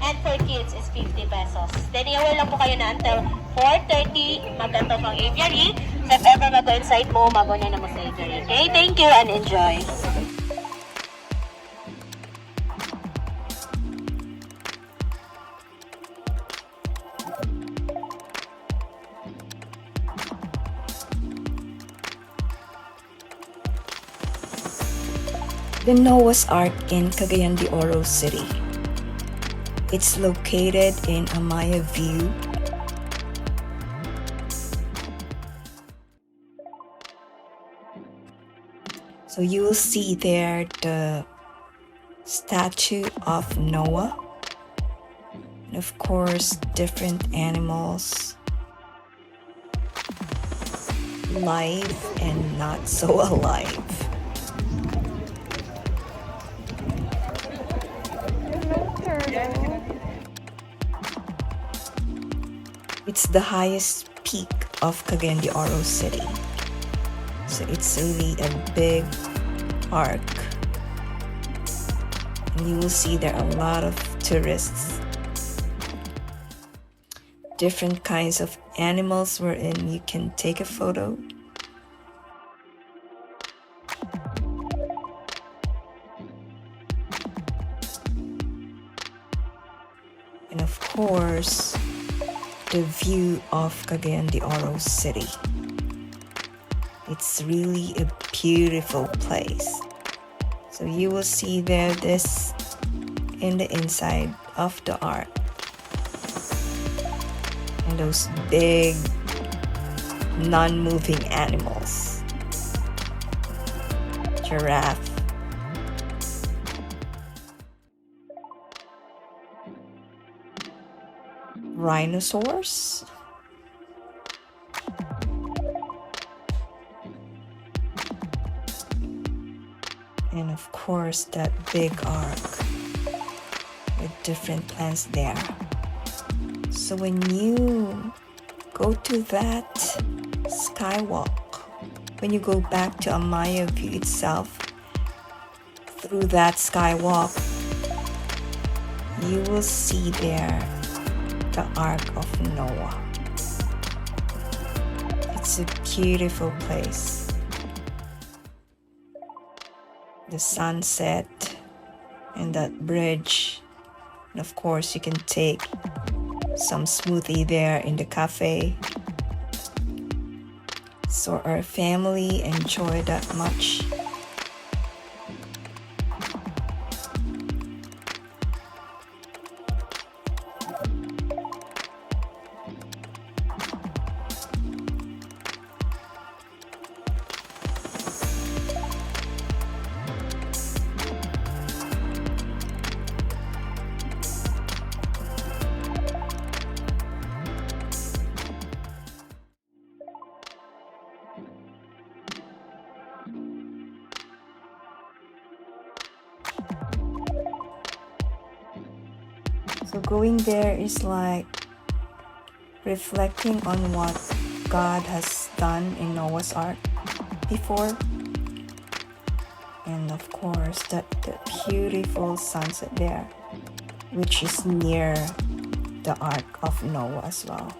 And for kids is 50 pesos. Then iwan lang po kayo na until 4:30 magkanto ang aviary. So if ever mag-go inside mo, mag-go na mo sa aviary. Okay? Thank you and enjoy. The Noah's Ark in Cagayan de Oro City. It's located in Amaya View. So you will see there the statue of Noah. And of course, different animals, live and not so alive. It's the highest peak of Cagayan de Oro City. So it's really a big park. And you will see there are a lot of tourists. Different kinds of animals wherein you can take a photo. And of course, the view of Cagayan de Oro City. It's really a beautiful place. So you will see there this in the inside of the Ark. And those big non-moving animals. Giraffe. Rhinoceros. And of course that big ark with different plants there. So when you go to that skywalk, when you go back to Amaya View itself, through that skywalk, you will see there the Ark of Noah. It's a beautiful place. The sunset and that bridge. And of course, you can take some smoothie there in the cafe. So our family enjoy that much. So going there is like reflecting on what God has done in Noah's Ark before. And of course, the beautiful sunset there, which is near the Ark of Noah as well.